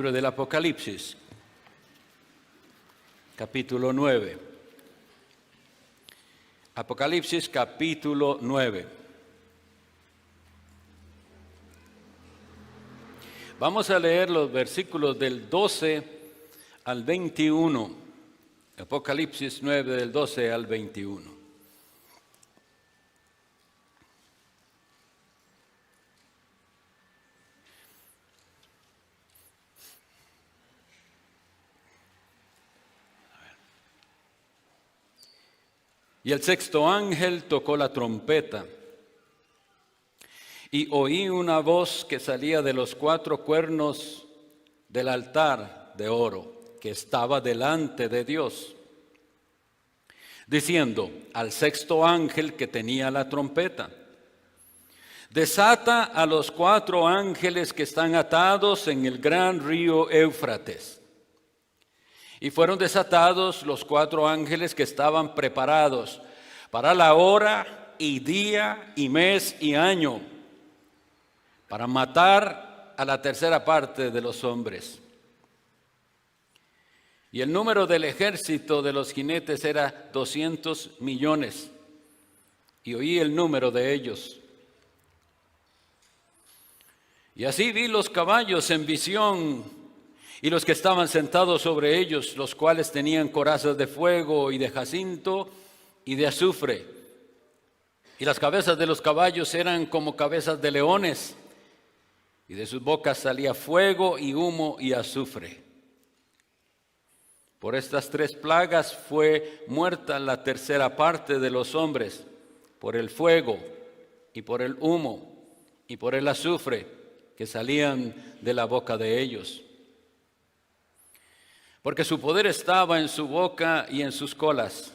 libro del Apocalipsis, capítulo 9. Apocalipsis, capítulo 9. Vamos a leer los versículos del 12 al 21. Apocalipsis 9, del 12 al 21. Y el sexto ángel tocó la trompeta, y oí una voz que salía de los 4 cuernos del altar de oro que estaba delante de Dios, diciendo al sexto ángel que tenía la trompeta: desata a los 4 ángeles que están atados en el gran río Éufrates. Y fueron desatados los 4 ángeles que estaban preparados para la hora y día y mes y año, para matar a la tercera parte de los hombres. Y el número del ejército de los jinetes era 200 millones. Y oí el número de ellos. Y así vi los caballos en visión, y los que estaban sentados sobre ellos, los cuales tenían corazas de fuego y de jacinto y de azufre. Y las cabezas de los caballos eran como cabezas de leones, y de sus bocas salía fuego y humo y azufre. Por estas 3 plagas fue muerta la tercera parte de los hombres, por el fuego y por el humo y por el azufre que salían de la boca de ellos. Porque su poder estaba en su boca y en sus colas,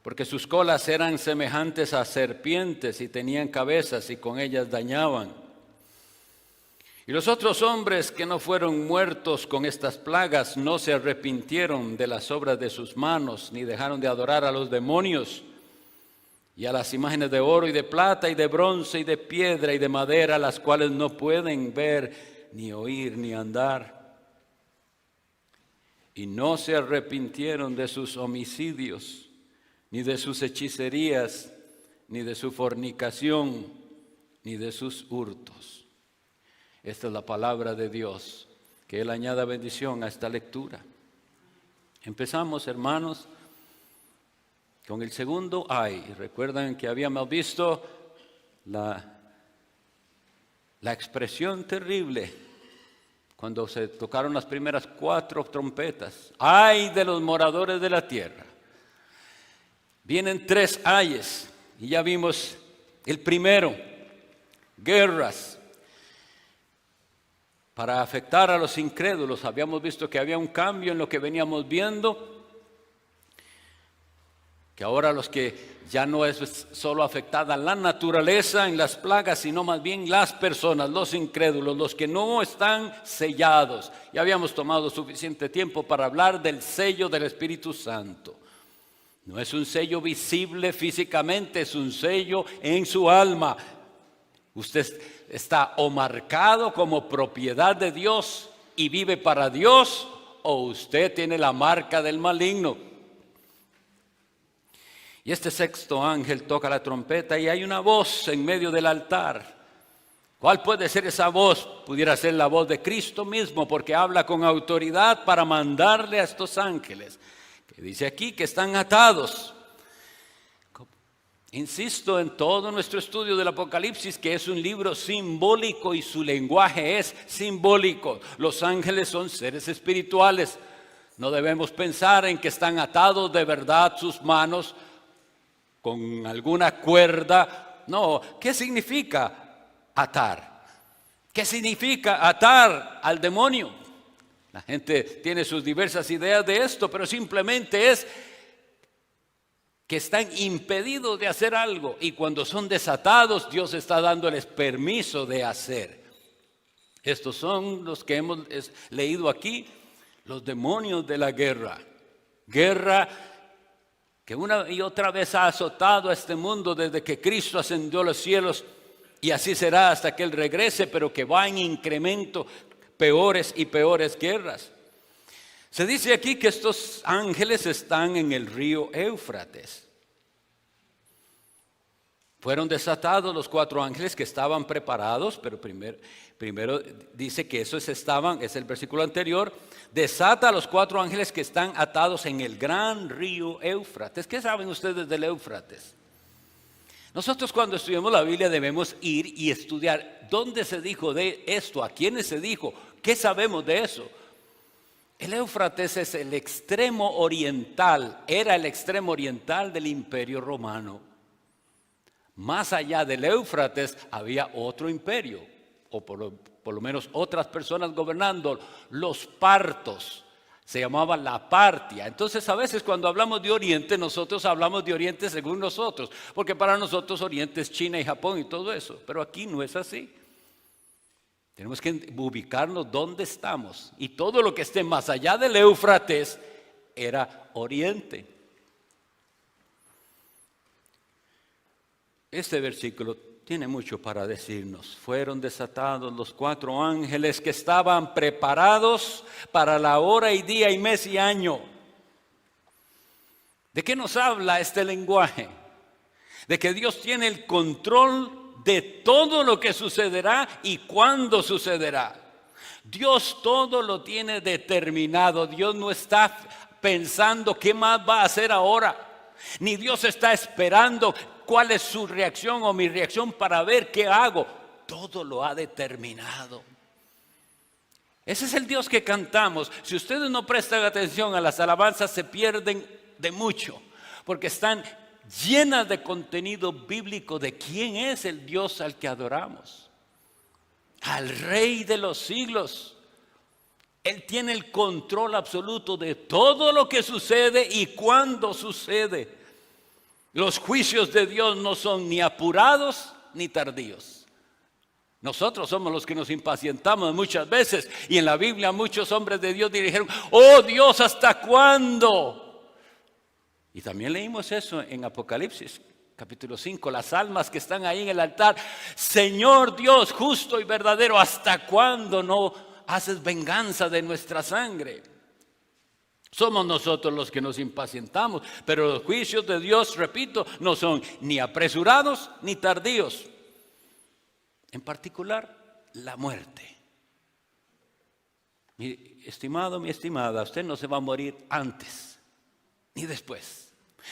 porque sus colas eran semejantes a serpientes y tenían cabezas y con ellas dañaban. Y los otros hombres que no fueron muertos con estas plagas no se arrepintieron de las obras de sus manos, ni dejaron de adorar a los demonios y a las imágenes de oro y de plata y de bronce y de piedra y de madera, las cuales no pueden ver, ni oír, ni andar. Y no se arrepintieron de sus homicidios, ni de sus hechicerías, ni de su fornicación, ni de sus hurtos. Esta es la palabra de Dios. Que Él añada bendición a esta lectura. Empezamos, hermanos, con el segundo ay. Recuerdan que habíamos visto la expresión terrible cuando se tocaron las primeras 4 trompetas. ¡Ay de los moradores de la tierra! Vienen 3 ayes, y ya vimos el primero: guerras para afectar a los incrédulos. Habíamos visto que había un cambio en lo que veníamos viendo, que ahora los que ya no es solo afectada la naturaleza en las plagas, sino más bien las personas, los incrédulos, los que no están sellados. Ya habíamos tomado suficiente tiempo para hablar del sello del Espíritu Santo. No es un sello visible físicamente, es un sello en su alma. Usted está o marcado como propiedad de Dios y vive para Dios, o usted tiene la marca del maligno. Y este sexto ángel toca la trompeta y hay una voz en medio del altar. ¿Cuál puede ser esa voz? Pudiera ser la voz de Cristo mismo, porque habla con autoridad para mandarle a estos ángeles, que dice aquí que están atados. Insisto en todo nuestro estudio del Apocalipsis que es un libro simbólico y su lenguaje es simbólico. Los ángeles son seres espirituales. No debemos pensar en que están atados de verdad sus manos con alguna cuerda. No, ¿qué significa atar? ¿Qué significa atar al demonio? La gente tiene sus diversas ideas de esto, pero simplemente es que están impedidos de hacer algo, y cuando son desatados, Dios está dándoles permiso de hacer. Estos son los que hemos leído aquí, los demonios de la guerra. Guerra que una y otra vez ha azotado a este mundo desde que Cristo ascendió a los cielos, y así será hasta que Él regrese, pero que va en incremento peores y peores guerras. Se dice aquí que estos ángeles están en el río Éufrates. Fueron desatados los 4 ángeles que estaban preparados, pero primero dice que esos estaban, es el versículo anterior, desata a los 4 ángeles que están atados en el gran río Éufrates. ¿Qué saben ustedes del Éufrates? Nosotros cuando estudiamos la Biblia debemos ir y estudiar dónde se dijo de esto, a quiénes se dijo, qué sabemos de eso. El Éufrates es el extremo oriental, era el extremo oriental del Imperio Romano. Más allá del Éufrates había otro imperio, o por lo menos otras personas gobernando, los partos. Se llamaba la Partia. Entonces a veces cuando hablamos de Oriente, nosotros hablamos de Oriente según nosotros, porque para nosotros Oriente es China y Japón y todo eso, pero aquí no es así. Tenemos que ubicarnos dónde estamos, y todo lo que esté más allá del Éufrates era Oriente. Este versículo tiene mucho para decirnos. Fueron desatados los 4 ángeles que estaban preparados para la hora y día y mes y año. ¿De qué nos habla este lenguaje? De que Dios tiene el control de todo lo que sucederá y cuándo sucederá. Dios todo lo tiene determinado. Dios no está pensando qué más va a hacer ahora. Ni Dios está esperando cuál es su reacción o mi reacción para ver qué hago. Todo lo ha determinado. Ese es el Dios que cantamos. Si ustedes no prestan atención a las alabanzas, se pierden de mucho, porque están llenas de contenido bíblico de quién es el Dios al que adoramos. Al Rey de los siglos. Él tiene el control absoluto de todo lo que sucede y cuándo sucede. Los juicios de Dios no son ni apurados ni tardíos. Nosotros somos los que nos impacientamos muchas veces, y en la Biblia muchos hombres de Dios dijeron: oh Dios, ¿hasta cuándo? Y también leímos eso en Apocalipsis capítulo 5, las almas que están ahí en el altar. Señor Dios justo y verdadero, ¿hasta cuándo no haces venganza de nuestra sangre? Somos nosotros los que nos impacientamos, pero los juicios de Dios, repito, no son ni apresurados ni tardíos. En particular, la muerte. Mi estimado, mi estimada, usted no se va a morir antes ni después.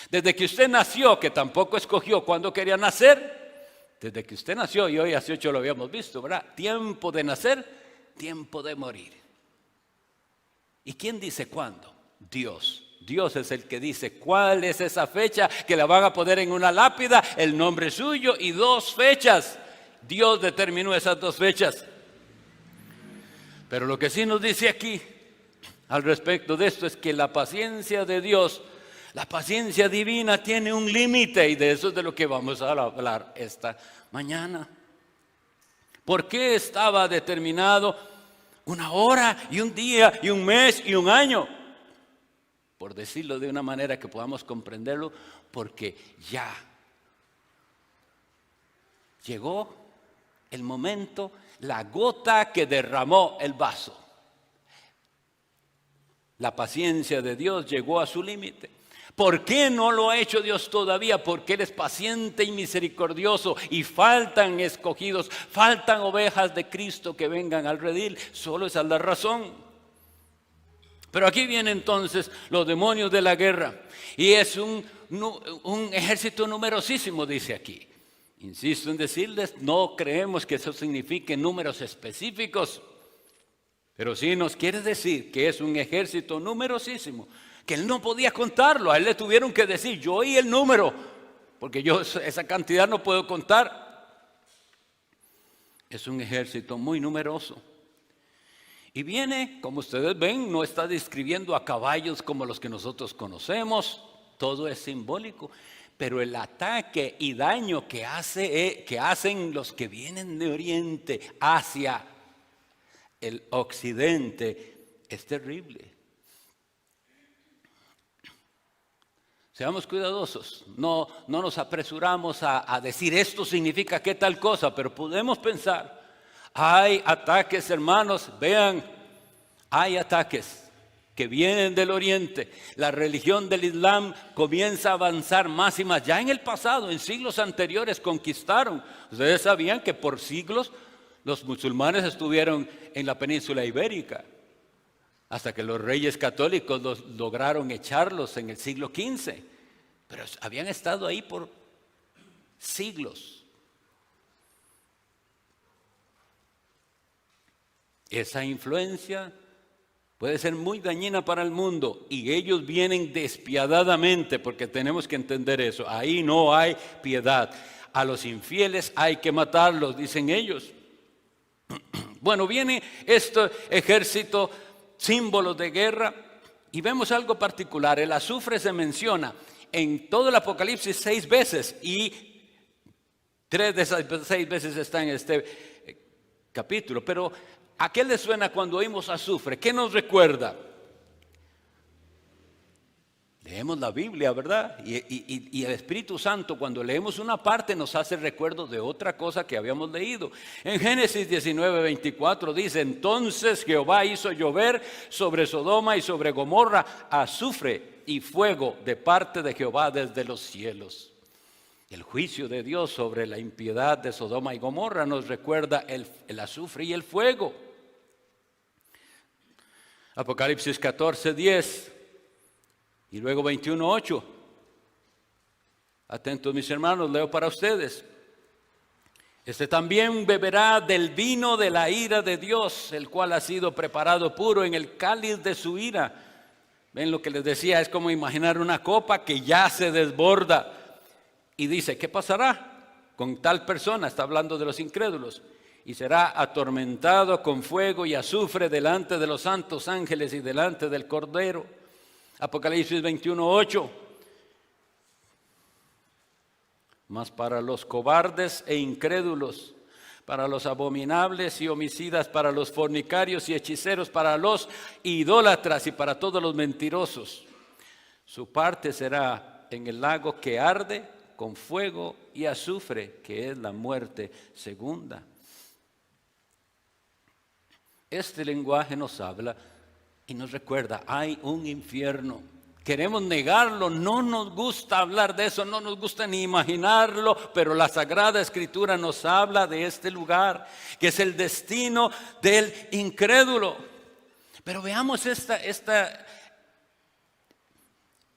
Desde que usted nació, que tampoco escogió cuándo quería nacer, desde que usted nació, y hoy hace 8 lo habíamos visto, ¿verdad? Tiempo de nacer, tiempo de morir. ¿Y quién dice cuándo? Dios. Dios es el que dice cuál es esa fecha que la van a poner en una lápida, el nombre suyo y 2 fechas. Dios determinó esas 2 fechas. Pero lo que sí nos dice aquí al respecto de esto es que la paciencia de Dios, la paciencia divina tiene un límite, y de eso es de lo que vamos a hablar esta mañana. ¿Por qué estaba determinado una hora y un día y un mes y un año? Por decirlo de una manera que podamos comprenderlo, porque ya llegó el momento, la gota que derramó el vaso. La paciencia de Dios llegó a su límite. ¿Por qué no lo ha hecho Dios todavía? Porque Él es paciente y misericordioso, y faltan escogidos, faltan ovejas de Cristo que vengan al redil. Solo esa es la razón. Pero aquí vienen entonces los demonios de la guerra, y es un ejército numerosísimo, dice aquí. Insisto en decirles, no creemos que eso signifique números específicos, pero sí nos quiere decir que es un ejército numerosísimo, que él no podía contarlo. A él le tuvieron que decir: yo oí el número, porque yo esa cantidad no puedo contar. Es un ejército muy numeroso. Y viene, como ustedes ven, no está describiendo a caballos como los que nosotros conocemos. Todo es simbólico. Pero el ataque y daño que hacen los que vienen de Oriente hacia el Occidente es terrible. Seamos cuidadosos, no nos apresuramos a decir esto significa qué tal cosa, pero podemos pensar, Hay ataques, hermanos, vean, hay ataques que vienen del oriente. La religión del Islam comienza a avanzar más y más. Ya en el pasado, en siglos anteriores, conquistaron. Ustedes sabían que por siglos los musulmanes estuvieron en la península ibérica, hasta que los reyes católicos lograron echarlos en el siglo XV. Pero habían estado ahí por siglos. Esa influencia puede ser muy dañina para el mundo y ellos vienen despiadadamente, porque tenemos que entender eso. Ahí no hay piedad. A los infieles hay que matarlos, dicen ellos. Bueno, viene este ejército, símbolos de guerra, y vemos algo particular. El azufre se menciona en todo el Apocalipsis 6 veces y 3 de esas 6 veces está en este capítulo. Pero ¿a qué le suena cuando oímos azufre? ¿Qué nos recuerda? Leemos la Biblia, ¿verdad? Y el Espíritu Santo, cuando leemos una parte, nos hace recuerdo de otra cosa que habíamos leído. En Génesis 19:24 dice: entonces Jehová hizo llover sobre Sodoma y sobre Gomorra azufre y fuego de parte de Jehová desde los cielos. El juicio de Dios sobre la impiedad de Sodoma y Gomorra nos recuerda el azufre y el fuego. Apocalipsis 14:10 y luego 21:8. Atentos, mis hermanos, leo para ustedes. Este también beberá del vino de la ira de Dios, el cual ha sido preparado puro en el cáliz de su ira. Ven lo que les decía, es como imaginar una copa que ya se desborda. Y dice, ¿qué pasará con tal persona? Está hablando de los incrédulos. Y será atormentado con fuego y azufre delante de los santos ángeles y delante del Cordero. Apocalipsis 21:8. Mas para los cobardes e incrédulos, para los abominables y homicidas, para los fornicarios y hechiceros, para los idólatras y para todos los mentirosos, su parte será en el lago que arde con fuego y azufre, que es la muerte segunda. Este lenguaje nos habla y nos recuerda, hay un infierno. Queremos negarlo, no nos gusta hablar de eso, no nos gusta ni imaginarlo, pero la Sagrada Escritura nos habla de este lugar, que es el destino del incrédulo. Pero veamos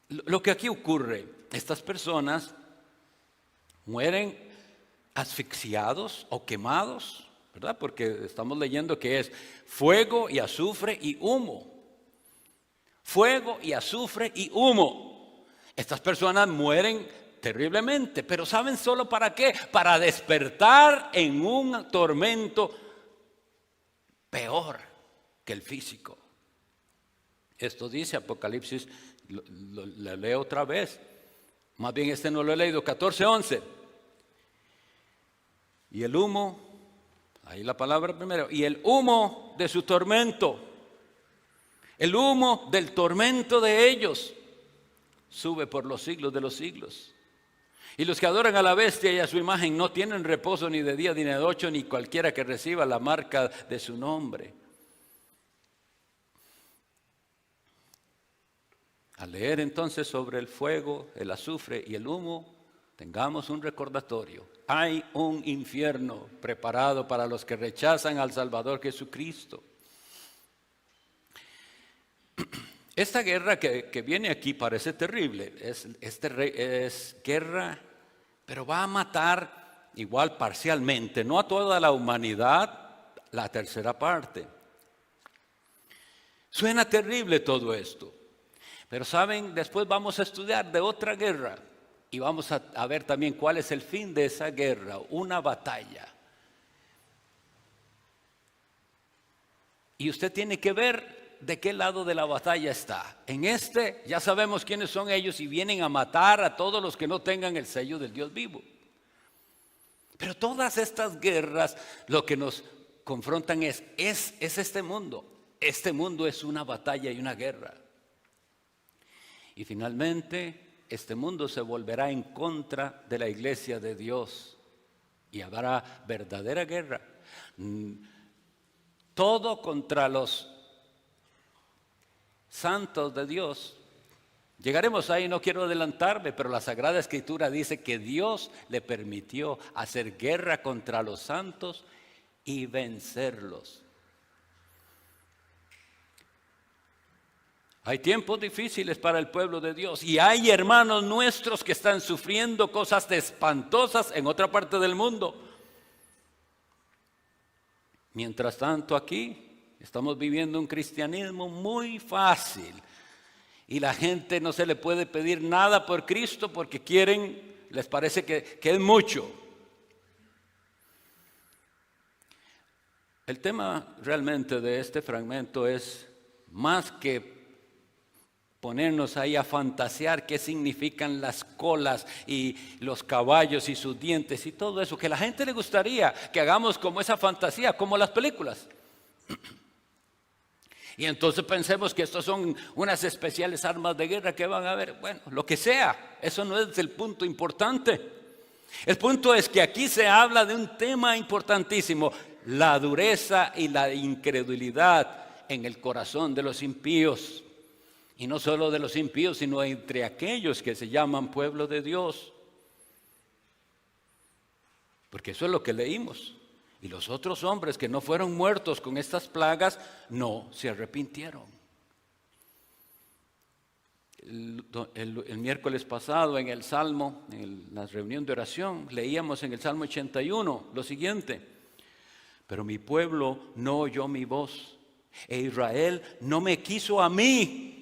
lo que aquí ocurre. Estas personas mueren asfixiados o quemados, ¿verdad? Porque estamos leyendo que es fuego y azufre y humo. Fuego y azufre y humo. Estas personas mueren terriblemente, pero ¿saben solo para qué? Para despertar en un tormento peor que el físico. Esto dice Apocalipsis, lo leo otra vez. Más bien no lo he leído, 14:11. Y el humo, ahí la palabra primero, y el humo de su tormento, el humo del tormento de ellos, sube por los siglos de los siglos. Y los que adoran a la bestia y a su imagen no tienen reposo ni de día ni de noche, ni cualquiera que reciba la marca de su nombre. Al leer entonces sobre el fuego, el azufre y el humo, tengamos un recordatorio. Hay un infierno preparado para los que rechazan al Salvador Jesucristo. Esta guerra que viene aquí parece terrible. Es guerra, pero va a matar igual parcialmente, no a toda la humanidad, la tercera parte. Suena terrible todo esto. Pero saben, después vamos a estudiar de otra guerra y vamos a ver también cuál es el fin de esa guerra, una batalla. Y usted tiene que ver de qué lado de la batalla está. En ya sabemos quiénes son ellos y vienen a matar a todos los que no tengan el sello del Dios vivo. Pero todas estas guerras lo que nos confrontan es este mundo. Este mundo es una batalla y una guerra. Y finalmente, este mundo se volverá en contra de la iglesia de Dios y habrá verdadera guerra. Todo contra los santos de Dios. Llegaremos ahí, no quiero adelantarme, pero la Sagrada Escritura dice que Dios le permitió hacer guerra contra los santos y vencerlos. Hay tiempos difíciles para el pueblo de Dios y hay hermanos nuestros que están sufriendo cosas espantosas en otra parte del mundo. Mientras tanto, aquí estamos viviendo un cristianismo muy fácil. Y la gente no se le puede pedir nada por Cristo porque les parece que es mucho. El tema realmente de este fragmento es más que ponernos ahí a fantasear qué significan las colas y los caballos y sus dientes y todo eso, que a la gente le gustaría que hagamos como esa fantasía, como las películas. Y entonces pensemos que estos son unas especiales armas de guerra que van a haber. Bueno, lo que sea, eso no es el punto importante. El punto es que aquí se habla de un tema importantísimo: la dureza y la incredulidad en el corazón de los impíos. Y no solo de los impíos, sino entre aquellos que se llaman pueblo de Dios. Porque eso es lo que leímos. Y los otros hombres que no fueron muertos con estas plagas no se arrepintieron. El miércoles pasado en el Salmo, en la reunión de oración, leíamos en el Salmo 81 lo siguiente: pero mi pueblo no oyó mi voz, e Israel no me quiso a mí.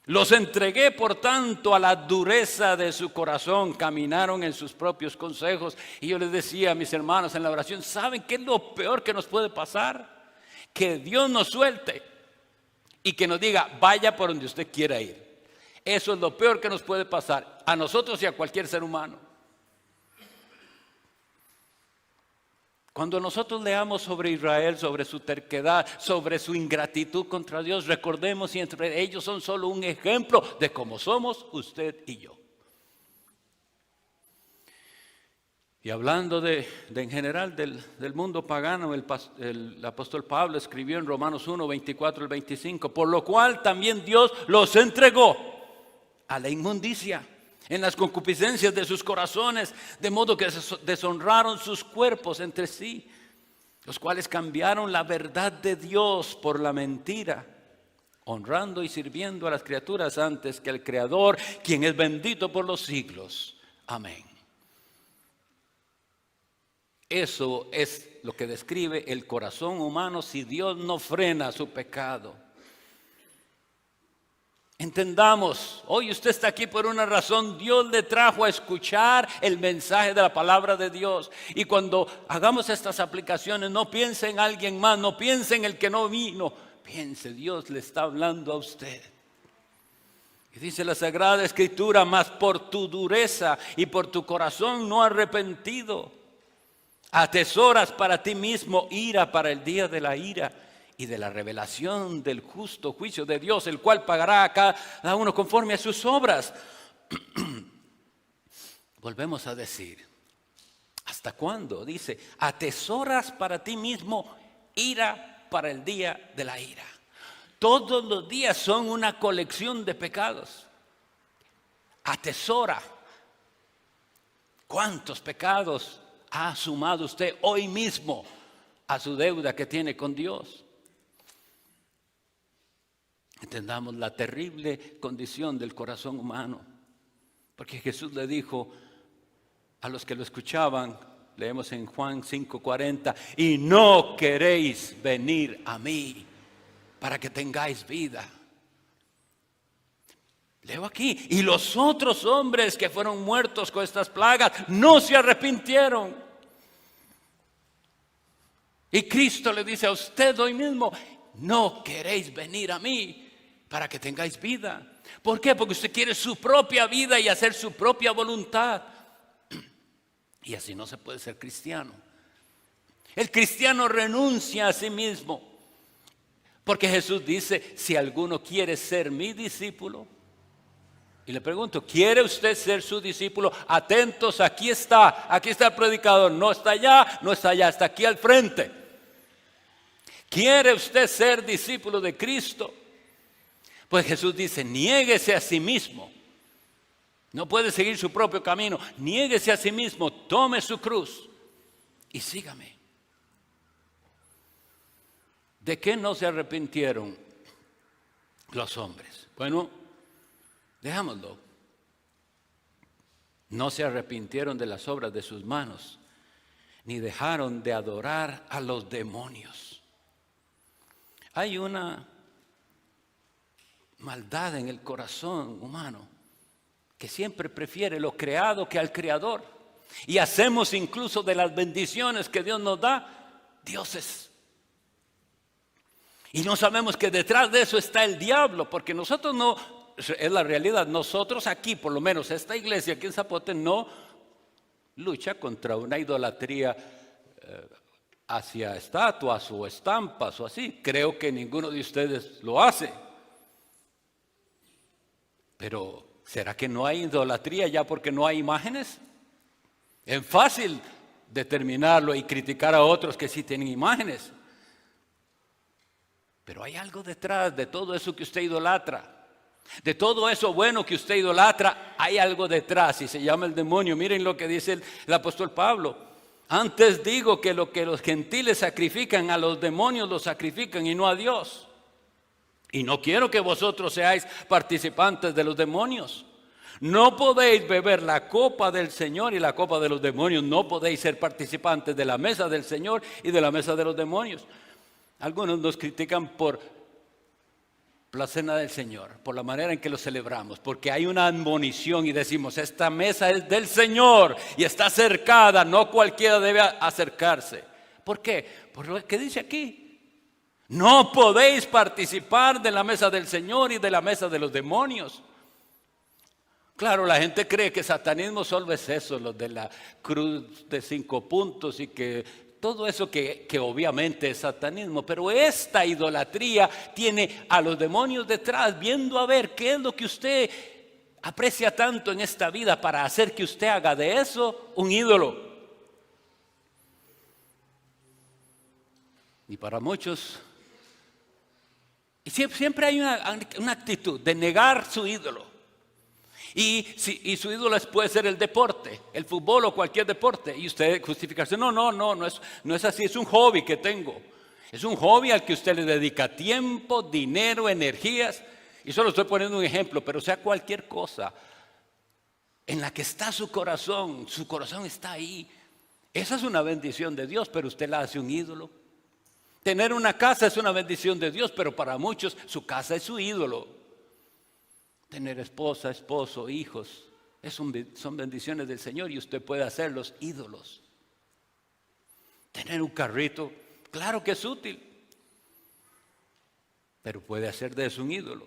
Los entregué, por tanto, a la dureza de su corazón. Caminaron en sus propios consejos. Y yo les decía a mis hermanos en la oración: ¿saben qué es lo peor que nos puede pasar? Que Dios nos suelte y que nos diga: vaya por donde usted quiera ir. Eso es lo peor que nos puede pasar a nosotros y a cualquier ser humano. Cuando nosotros leamos sobre Israel, sobre su terquedad, sobre su ingratitud contra Dios, recordemos, y entre ellos son solo un ejemplo de cómo somos usted y yo. Y hablando en general del mundo pagano, el apóstol Pablo escribió en Romanos 1, 24 al 25: por lo cual también Dios los entregó a la inmundicia en las concupiscencias de sus corazones, de modo que deshonraron sus cuerpos entre sí, los cuales cambiaron la verdad de Dios por la mentira, honrando y sirviendo a las criaturas antes que al Creador, quien es bendito por los siglos. Amén. Eso es lo que describe el corazón humano si Dios no frena su pecado. Entendamos, hoy usted está aquí por una razón. Dios le trajo a escuchar el mensaje de la palabra de Dios. Y cuando hagamos estas aplicaciones, no piense en alguien más, no piense en el que no vino. Piense, Dios le está hablando a usted. Y dice la Sagrada Escritura: mas por tu dureza y por tu corazón no arrepentido, atesoras para ti mismo ira para el día de la ira y de la revelación del justo juicio de Dios, el cual pagará a cada uno conforme a sus obras. Volvemos a decir: ¿hasta cuándo? Dice: atesoras para ti mismo ira para el día de la ira. Todos los días son una colección de pecados. Atesora. ¿Cuántos pecados ha sumado usted hoy mismo a su deuda que tiene con Dios? Entendamos la terrible condición del corazón humano, porque Jesús le dijo a los que lo escuchaban, leemos en Juan 5:40: y no queréis venir a mí para que tengáis vida. Leo aquí: y los otros hombres que fueron muertos con estas plagas no se arrepintieron. Y Cristo le dice a usted hoy mismo: no queréis venir a mí para que tengáis vida. ¿Por qué? Porque usted quiere su propia vida y hacer su propia voluntad. Y así no se puede ser cristiano. El cristiano renuncia a sí mismo. Porque Jesús dice: si alguno quiere ser mi discípulo, Y le pregunto, ¿quiere usted ser su discípulo? Atentos, aquí está el predicador, no está allá, está aquí al frente. ¿Quiere usted ser discípulo de Cristo? Pues Jesús dice, niéguese a sí mismo. No puede seguir su propio camino. Niéguese a sí mismo, tome su cruz y sígame. ¿De qué no se arrepintieron los hombres? Bueno, dejámoslo. No se arrepintieron de las obras de sus manos, ni dejaron de adorar a los demonios. Hay una maldad en el corazón humano que siempre prefiere lo creado que al Creador. Y hacemos incluso de las bendiciones que Dios nos da, dioses. Y no sabemos que detrás de eso está el diablo, porque nosotros no, es la realidad, nosotros aquí, por lo menos esta iglesia aquí en Zapote, no lucha contra una idolatría hacia estatuas o estampas o así. Creo que ninguno de ustedes lo hace. Pero ¿será que no hay idolatría ya porque no hay imágenes? Es fácil determinarlo y criticar a otros que sí tienen imágenes. Pero hay algo detrás de todo eso que usted idolatra. De todo eso bueno que usted idolatra, hay algo detrás y se llama el demonio. Miren lo que dice el apóstol Pablo. Antes digo que lo que los gentiles sacrifican, a los demonios los sacrifican y no a Dios. Y no quiero que vosotros seáis participantes de los demonios. No podéis beber la copa del Señor y la copa de los demonios. No podéis ser participantes de la mesa del Señor y de la mesa de los demonios. Algunos nos critican por la cena del Señor, por la manera en que lo celebramos, porque hay una admonición y decimos, esta mesa es del Señor y está cercada, no cualquiera debe acercarse. ¿Por qué? Por lo que dice aquí. No podéis participar de la mesa del Señor y de la mesa de los demonios. Claro, la gente cree que satanismo solo es eso, lo de la cruz de 5 puntos y que todo eso que obviamente es satanismo. Pero esta idolatría tiene a los demonios detrás, viendo a ver qué es lo que usted aprecia tanto en esta vida para hacer que usted haga de eso un ídolo. Y para muchos... Y siempre hay una actitud de negar su ídolo. Y su ídolo puede ser el deporte, el fútbol o cualquier deporte. Y usted justificarse, no es así, es un hobby que tengo. Es un hobby al que usted le dedica tiempo, dinero, energías. Y solo estoy poniendo un ejemplo, pero sea cualquier cosa en la que está su corazón está ahí. Esa es una bendición de Dios, pero usted la hace un ídolo. Tener una casa es una bendición de Dios, pero para muchos su casa es su ídolo. Tener esposa, esposo, hijos, son bendiciones del Señor y usted puede hacerlos ídolos. Tener un carrito, claro que es útil, pero puede hacer de eso un ídolo.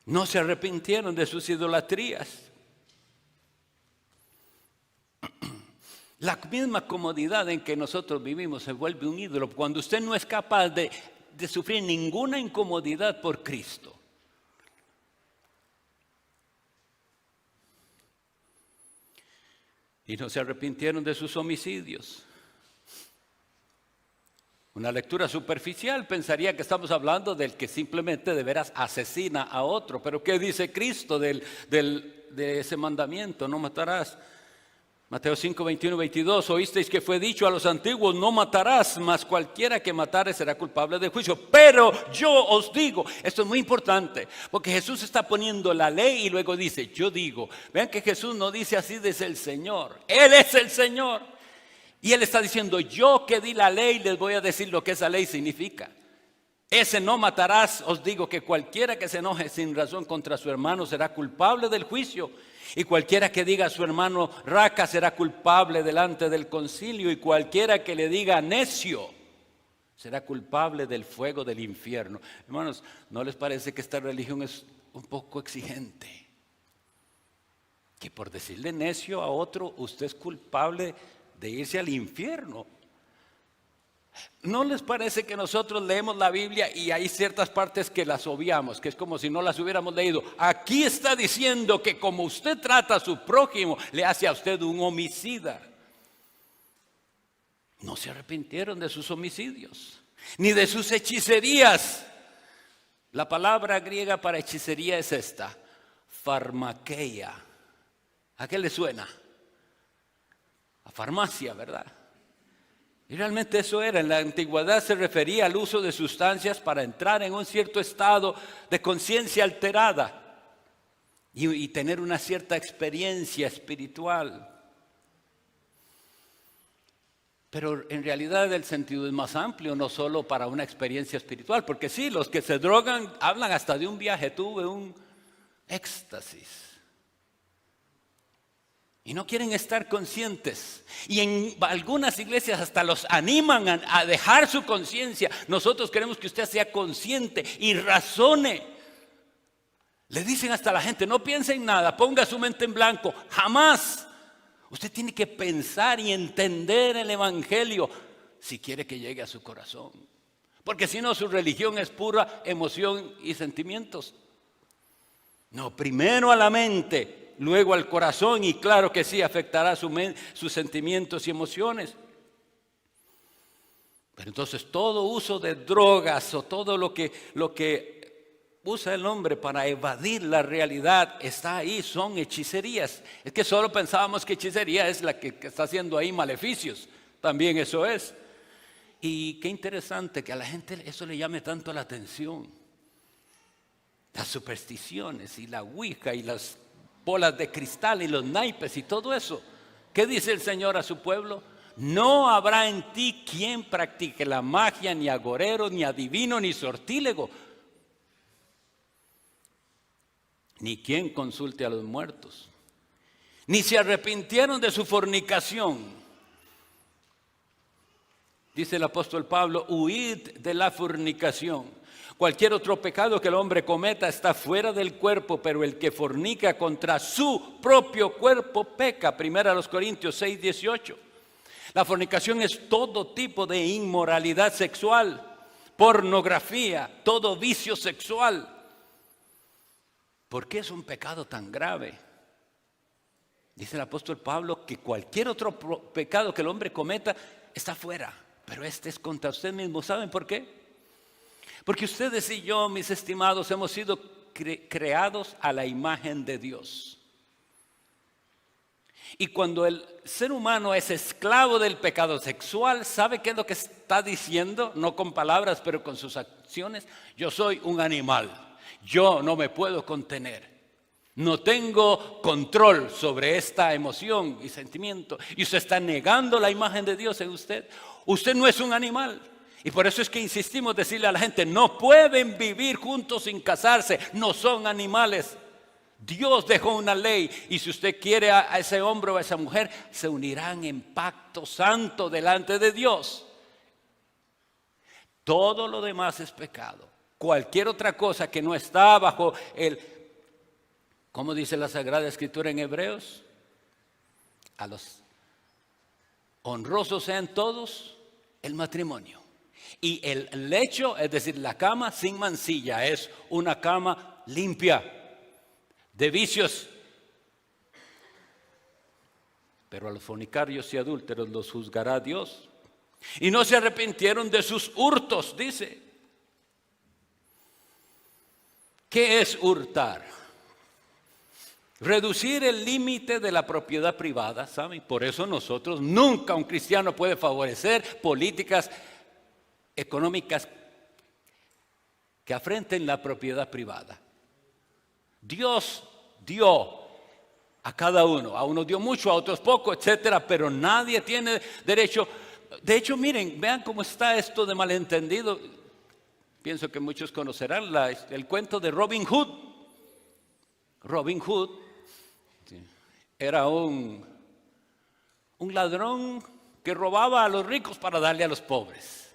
No se arrepintieron de sus idolatrías. La misma comodidad en que nosotros vivimos se vuelve un ídolo cuando usted no es capaz de sufrir ninguna incomodidad por Cristo. Y no se arrepintieron de sus homicidios. Una lectura superficial pensaría que estamos hablando del que simplemente de veras asesina a otro. Pero ¿qué dice Cristo de ese mandamiento? No matarás. Mateo 5, 21, 22, oísteis que fue dicho a los antiguos, no matarás, mas cualquiera que matare será culpable de juicio. Pero yo os digo, esto es muy importante, porque Jesús está poniendo la ley y luego dice, yo digo. Vean que Jesús no dice así desde el Señor, Él es el Señor. Y Él está diciendo, yo que di la ley les voy a decir lo que esa ley significa. Ese no matarás, os digo que cualquiera que se enoje sin razón contra su hermano será culpable del juicio. Y cualquiera que diga a su hermano raca será culpable delante del concilio. Y cualquiera que le diga necio será culpable del fuego del infierno. Hermanos, ¿no les parece que esta religión es un poco exigente? Que por decirle necio a otro, usted es culpable de irse al infierno. ¿No les parece que nosotros leemos la Biblia y hay ciertas partes que las obviamos, que es como si no las hubiéramos leído? Aquí está diciendo que como usted trata a su prójimo, le hace a usted un homicida. No se arrepintieron de sus homicidios, ni de sus hechicerías. La palabra griega para hechicería es esta, farmakeia. ¿A qué le suena? A farmacia, ¿verdad? Y realmente eso era. En la antigüedad se refería al uso de sustancias para entrar en un cierto estado de conciencia alterada y tener una cierta experiencia espiritual. Pero en realidad el sentido es más amplio, no solo para una experiencia espiritual, porque sí, los que se drogan hablan hasta de un viaje, tuve un éxtasis. Y no quieren estar conscientes. Y en algunas iglesias hasta los animan a dejar su conciencia. Nosotros queremos que usted sea consciente y razone. Le dicen hasta a la gente, no piense en nada, ponga su mente en blanco, jamás. Usted tiene que pensar y entender el evangelio si quiere que llegue a su corazón. Porque si no, su religión es pura emoción y sentimientos. No, primero a la mente, luego al corazón, y claro que sí, afectará sus sentimientos y emociones. Pero entonces todo uso de drogas o todo lo que usa el hombre para evadir la realidad está ahí, son hechicerías. Es que solo pensábamos que hechicería es la que está haciendo ahí maleficios. También eso es. Y qué interesante que a la gente eso le llame tanto la atención. Las supersticiones y la ouija y las bolas de cristal y los naipes y todo eso. ¿Qué dice el Señor a su pueblo? No habrá en ti quien practique la magia, ni agorero, ni adivino, ni sortílego, ni quien consulte a los muertos, ni se arrepintieron de su fornicación. Dice el apóstol Pablo, huid de la fornicación. Cualquier otro pecado que el hombre cometa está fuera del cuerpo, pero el que fornica contra su propio cuerpo peca. 1 Corintios 6, 18. La fornicación es todo tipo de inmoralidad sexual, pornografía, todo vicio sexual. ¿Por qué es un pecado tan grave? Dice el apóstol Pablo que cualquier otro pecado que el hombre cometa está fuera, pero este es contra usted mismo. ¿Saben por qué? Porque ustedes y yo, mis estimados, hemos sido creados a la imagen de Dios. Y cuando el ser humano es esclavo del pecado sexual, ¿sabe qué es lo que está diciendo? No con palabras, pero con sus acciones. Yo soy un animal. Yo no me puedo contener. No tengo control sobre esta emoción y sentimiento. Y usted está negando la imagen de Dios en usted. Usted no es un animal. Y por eso es que insistimos decirle a la gente, no pueden vivir juntos sin casarse. No son animales. Dios dejó una ley. Y si usted quiere a ese hombre o a esa mujer, se unirán en pacto santo delante de Dios. Todo lo demás es pecado. Cualquier otra cosa que no está bajo ¿cómo dice la Sagrada Escritura en Hebreos? A los honrosos sean todos el matrimonio. Y el lecho, es decir, la cama sin mancilla, es una cama limpia de vicios. Pero a los fornicarios y adúlteros los juzgará Dios. Y no se arrepintieron de sus hurtos, dice. ¿Qué es hurtar? Reducir el límite de la propiedad privada, ¿saben? Por eso nosotros, nunca un cristiano puede favorecer políticas económicas que afrenten la propiedad privada. Dios dio a cada uno, a unos dio mucho, a otros poco, etcétera, pero nadie tiene derecho. De hecho, miren, vean cómo está esto de malentendido. Pienso que muchos conocerán el cuento de Robin Hood. Robin Hood era un ladrón que robaba a los ricos para darle a los pobres.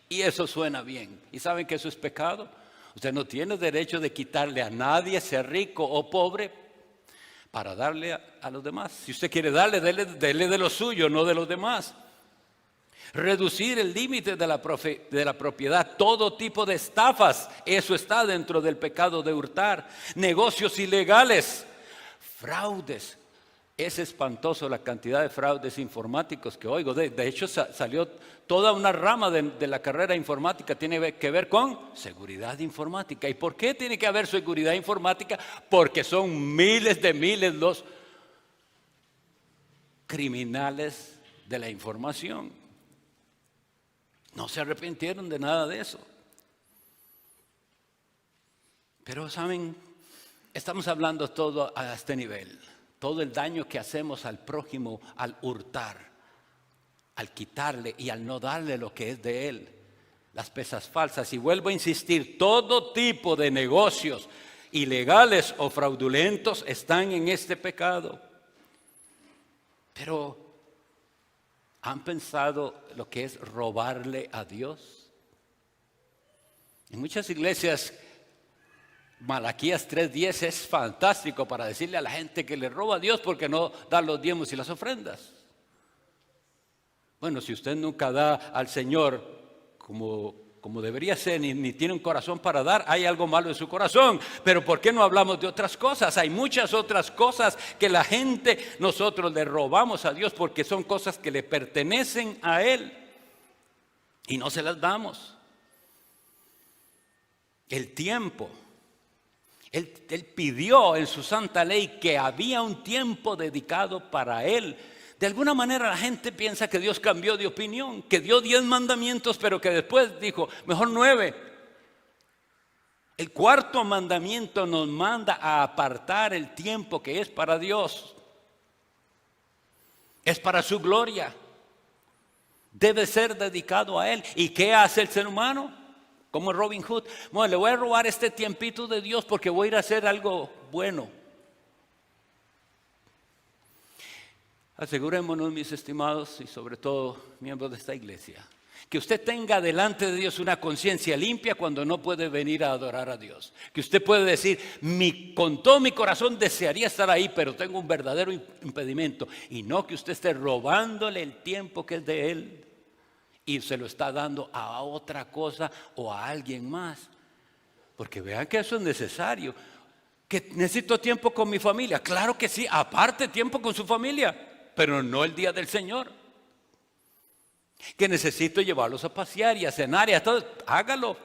Y eso suena bien. ¿Y saben que eso es pecado? Usted no tiene derecho de quitarle a nadie, sea rico o pobre, para darle a los demás. Si usted quiere darle, dele de lo suyo, no de los demás. Reducir el límite de la propiedad, todo tipo de estafas, eso está dentro del pecado de hurtar. Negocios ilegales, fraudes. Es espantoso la cantidad de fraudes informáticos que oigo. De hecho, salió toda una rama de la carrera informática, tiene que ver con seguridad informática. ¿Y por qué tiene que haber seguridad informática? Porque son miles los criminales de la información. No se arrepintieron de nada de eso. Pero saben, estamos hablando todo a este nivel. Todo el daño que hacemos al prójimo al hurtar, al quitarle y al no darle lo que es de él. Las pesas falsas. Y vuelvo a insistir, todo tipo de negocios ilegales o fraudulentos están en este pecado. Pero ¿han pensado lo que es robarle a Dios? En muchas iglesias, Malaquías 3:10 es fantástico para decirle a la gente que le roba a Dios porque no da los diezmos y las ofrendas. Bueno, si usted nunca da al Señor como debería ser, ni tiene un corazón para dar, hay algo malo en su corazón. Pero ¿por qué no hablamos de otras cosas? Hay muchas otras cosas que la gente, nosotros le robamos a Dios porque son cosas que le pertenecen a Él y no se las damos. El tiempo. Él pidió en su santa ley que había un tiempo dedicado para Él. De alguna manera la gente piensa que Dios cambió de opinión, que dio 10 mandamientos, pero que después dijo, mejor 9. El cuarto mandamiento nos manda a apartar el tiempo que es para Dios. Es para su gloria. Debe ser dedicado a Él. ¿Y qué hace el ser humano? Como Robin Hood. Bueno, le voy a robar este tiempito de Dios porque voy a ir a hacer algo bueno. Asegurémonos, mis estimados y sobre todo miembros de esta iglesia, que usted tenga delante de Dios una conciencia limpia cuando no puede venir a adorar a Dios. Que usted puede decir, con todo mi corazón desearía estar ahí, pero tengo un verdadero impedimento. Y no que usted esté robándole el tiempo que es de Él y se lo está dando a otra cosa o a alguien más. Porque vean que eso es necesario. Que necesito tiempo con mi familia. Claro que sí, aparte tiempo con su familia, pero no el día del Señor. Que necesito llevarlos a pasear y a cenar y a todo. Hágalo,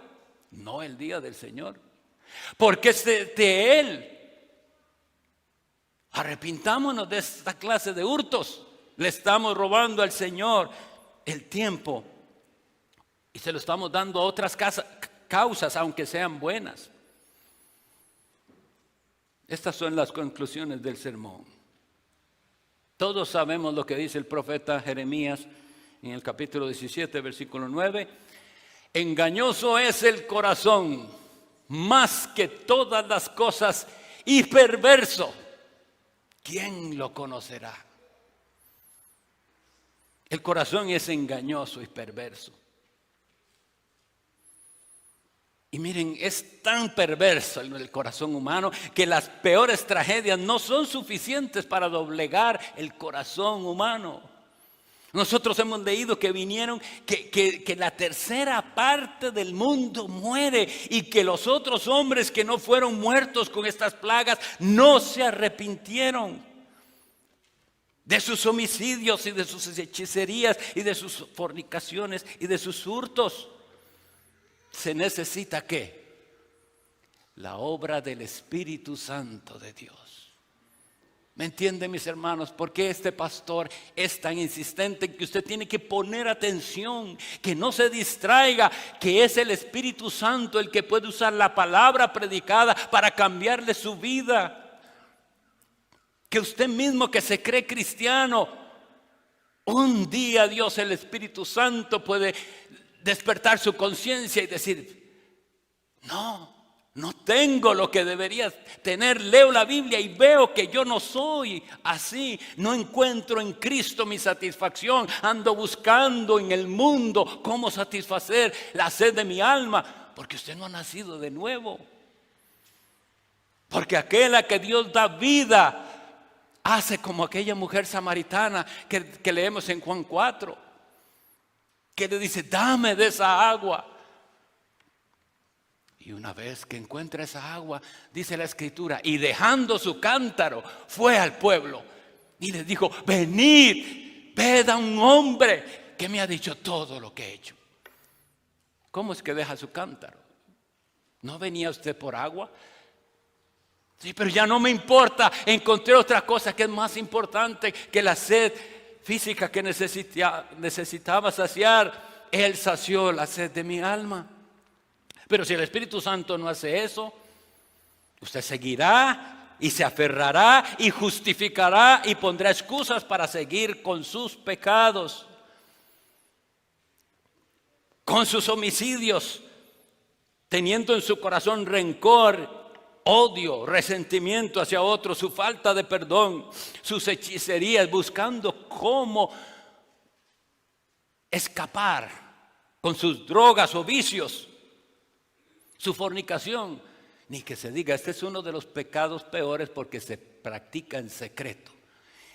no el día del Señor. Porque es de Él. Arrepintámonos de esta clase de hurtos. Le estamos robando al Señor el tiempo y se lo estamos dando a otras causas, aunque sean buenas. Estas son las conclusiones del sermón. Todos sabemos lo que dice el profeta Jeremías en el capítulo 17, versículo 9. Engañoso es el corazón más que todas las cosas y perverso. ¿Quién lo conocerá? El corazón es engañoso y perverso. Y miren, es tan perverso el corazón humano que las peores tragedias no son suficientes para doblegar el corazón humano. Nosotros hemos leído que vinieron, que la tercera parte del mundo muere y que los otros hombres que no fueron muertos con estas plagas no se arrepintieron de sus homicidios y de sus hechicerías y de sus fornicaciones y de sus hurtos. Se necesita ¿qué? La obra del Espíritu Santo de Dios. ¿Me entienden, mis hermanos? ¿Por qué este pastor es tan insistente en que usted tiene que poner atención, que no se distraiga, que es el Espíritu Santo el que puede usar la palabra predicada para cambiarle su vida? Que usted mismo que se cree cristiano, un día Dios, el Espíritu Santo, puede despertar su conciencia y decir, no tengo lo que debería tener. Leo la Biblia y veo que yo no soy así. No encuentro en Cristo mi satisfacción. Ando buscando en el mundo cómo satisfacer la sed de mi alma. Porque usted no ha nacido de nuevo. Porque aquel a que Dios da vida hace como aquella mujer samaritana que leemos en Juan 4. que le dice, dame de esa agua. Y una vez que encuentra esa agua, dice la Escritura, y dejando su cántaro, fue al pueblo y les dijo, venid, ved a un hombre que me ha dicho todo lo que he hecho. ¿Cómo es que deja su cántaro? ¿No venía usted por agua? Sí, pero ya no me importa, encontré otra cosa que es más importante que la sed física que necesitaba saciar. Él sació la sed de mi alma. Pero si el Espíritu Santo no hace eso, usted seguirá y se aferrará y justificará y pondrá excusas para seguir con sus pecados, con sus homicidios, teniendo en su corazón rencor, odio, resentimiento hacia otros, su falta de perdón, sus hechicerías, buscando cómo escapar con sus drogas o vicios, su fornicación. Ni que se diga, este es uno de los pecados peores porque se practica en secreto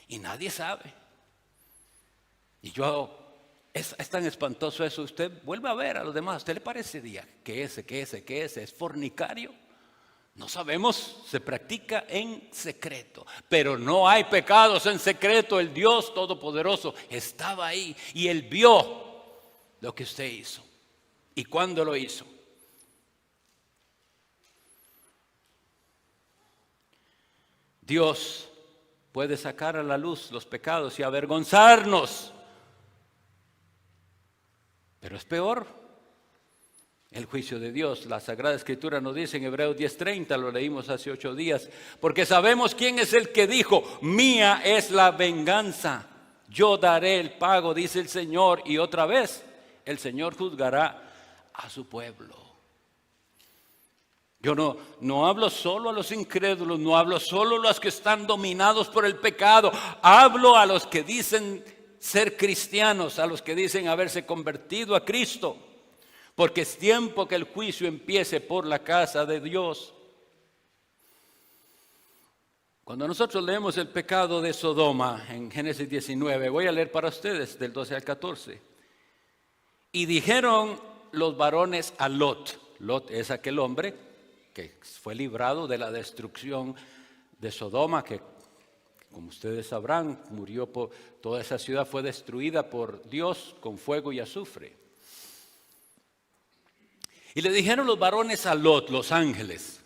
y nadie sabe. Y es tan espantoso eso. Usted vuelve a ver a los demás, ¿a usted le parecería que ese es fornicario? No sabemos, se practica en secreto, pero no hay pecados en secreto. El Dios Todopoderoso estaba ahí y Él vio lo que usted hizo y cuándo lo hizo. Dios puede sacar a la luz los pecados y avergonzarnos, pero es peor el juicio de Dios. La Sagrada Escritura nos dice en Hebreos 10:30, lo leímos hace 8 días, porque sabemos quién es el que dijo, mía es la venganza, yo daré el pago, dice el Señor. Y otra vez, el Señor juzgará a su pueblo. Yo no hablo solo a los incrédulos, no hablo solo a los que están dominados por el pecado, hablo a los que dicen ser cristianos, a los que dicen haberse convertido a Cristo, porque es tiempo que el juicio empiece por la casa de Dios. Cuando nosotros leemos el pecado de Sodoma en Génesis 19, voy a leer para ustedes del 12 al 14. Y dijeron los varones a Lot. Lot es aquel hombre que fue librado de la destrucción de Sodoma, que como ustedes sabrán, toda esa ciudad fue destruida por Dios con fuego y azufre. Y le dijeron los varones a Lot, los ángeles,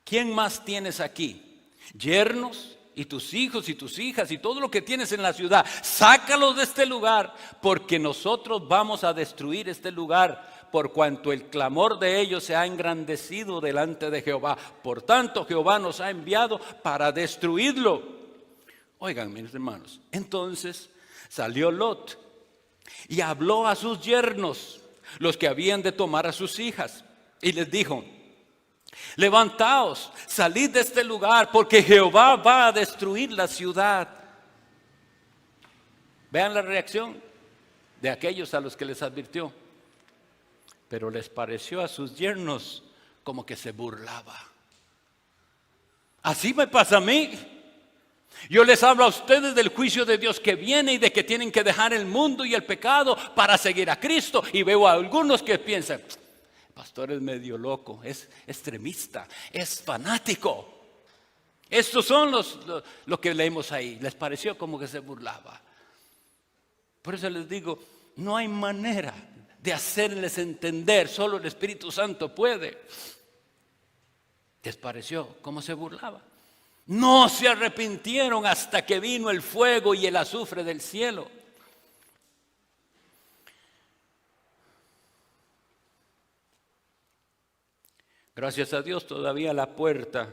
¿quién más tienes aquí? Yernos y tus hijos y tus hijas y todo lo que tienes en la ciudad, sácalos de este lugar, porque nosotros vamos a destruir este lugar, por cuanto el clamor de ellos se ha engrandecido delante de Jehová. Por tanto, Jehová nos ha enviado para destruirlo. Oigan, mis hermanos, entonces salió Lot y habló a sus yernos, los que habían de tomar a sus hijas, y les dijo, levantaos, salid de este lugar, porque Jehová va a destruir la ciudad. Vean la reacción de aquellos a los que les advirtió. Pero les pareció a sus yernos como que se burlaba. Así me pasa a mí. Yo les hablo a ustedes del juicio de Dios que viene y de que tienen que dejar el mundo y el pecado para seguir a Cristo. Y veo a algunos que piensan, el pastor es medio loco, es extremista, es fanático. Estos son lo que leemos ahí. Les pareció como que se burlaba. Por eso les digo, no hay manera de hacerles entender, solo el Espíritu Santo puede. Les pareció como se burlaba. No se arrepintieron hasta que vino el fuego y el azufre del cielo. Gracias a Dios todavía la puerta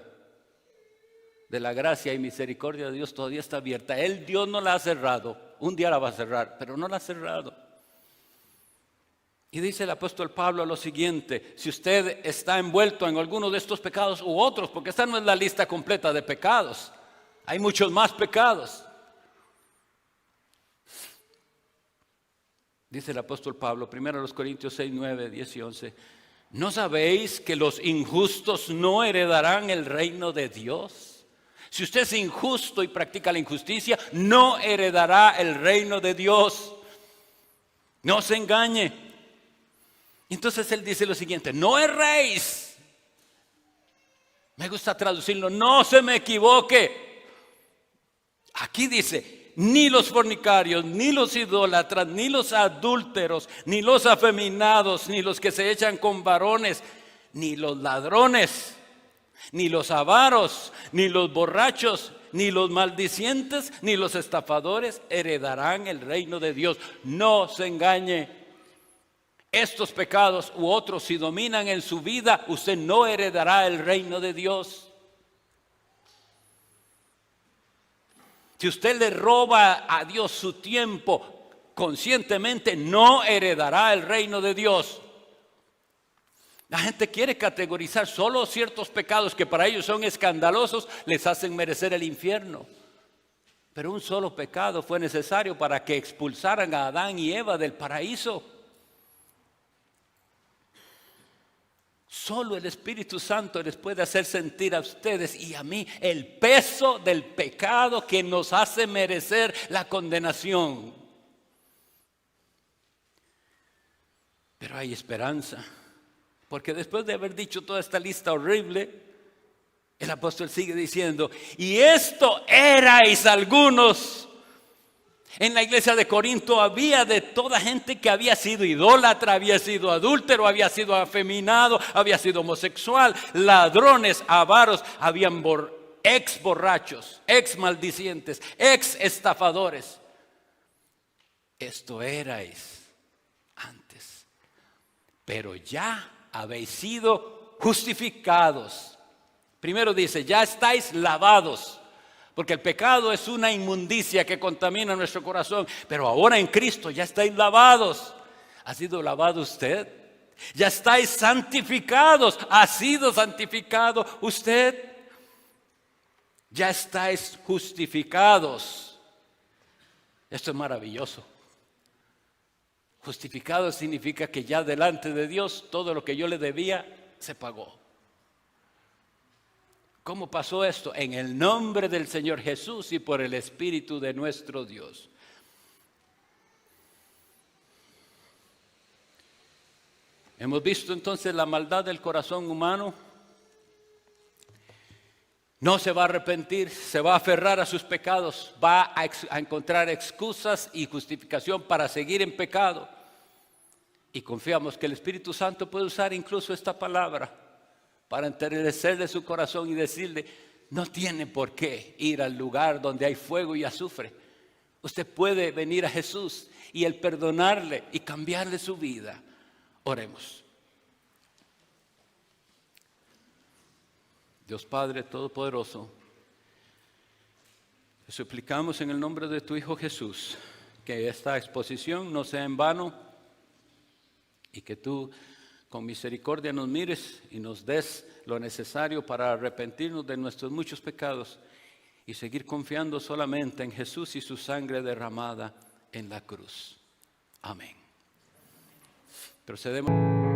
de la gracia y misericordia de Dios todavía está abierta. Dios no la ha cerrado. Un día la va a cerrar, pero no la ha cerrado. Y dice el apóstol Pablo lo siguiente: si usted está envuelto en alguno de estos pecados u otros, porque esta no es la lista completa de pecados, hay muchos más pecados. Dice el apóstol Pablo, 1 Corintios 6, 9, 10 y 11: ¿no sabéis que los injustos no heredarán el reino de Dios? Si usted es injusto y practica la injusticia, no heredará el reino de Dios. No se engañe. Entonces él dice lo siguiente: no erréis. Me gusta traducirlo: no se me equivoque. Aquí dice: ni los fornicarios, ni los idólatras, ni los adúlteros, ni los afeminados, ni los que se echan con varones, ni los ladrones, ni los avaros, ni los borrachos, ni los maldicientes, ni los estafadores heredarán el reino de Dios. No se engañe. Estos pecados u otros, si dominan en su vida, usted no heredará el reino de Dios. Si usted le roba a Dios su tiempo conscientemente, no heredará el reino de Dios. La gente quiere categorizar solo ciertos pecados que para ellos son escandalosos, les hacen merecer el infierno. Pero un solo pecado fue necesario para que expulsaran a Adán y Eva del paraíso. Solo el Espíritu Santo les puede hacer sentir a ustedes y a mí el peso del pecado que nos hace merecer la condenación. Pero hay esperanza. Porque después de haber dicho toda esta lista horrible, el apóstol sigue diciendo: y esto erais algunos. En la iglesia de Corinto había de toda gente que había sido idólatra, había sido adúltero, había sido afeminado, había sido homosexual, ladrones, avaros, habían ex borrachos, ex maldicientes, ex estafadores. Esto erais antes, pero ya habéis sido justificados. Primero dice: ya estáis lavados, porque el pecado es una inmundicia que contamina nuestro corazón. Pero ahora en Cristo ya estáis lavados. ¿Ha sido lavado usted? Ya estáis santificados. ¿Ha sido santificado usted? Ya estáis justificados. Esto es maravilloso. Justificado significa que ya delante de Dios todo lo que yo le debía se pagó. ¿Cómo pasó esto? En el nombre del Señor Jesús y por el Espíritu de nuestro Dios. Hemos visto entonces la maldad del corazón humano. No se va a arrepentir, se va a aferrar a sus pecados, va a encontrar excusas y justificación para seguir en pecado. Y confiamos que el Espíritu Santo puede usar incluso esta palabra para enternecerle su corazón y decirle: no tiene por qué ir al lugar donde hay fuego y azufre. Usted puede venir a Jesús y Él perdonarle y cambiarle su vida. Oremos. Dios Padre Todopoderoso, te suplicamos en el nombre de tu Hijo Jesús que esta exposición no sea en vano y que tú con misericordia nos mires y nos des lo necesario para arrepentirnos de nuestros muchos pecados y seguir confiando solamente en Jesús y su sangre derramada en la cruz. Amén. Procedemos.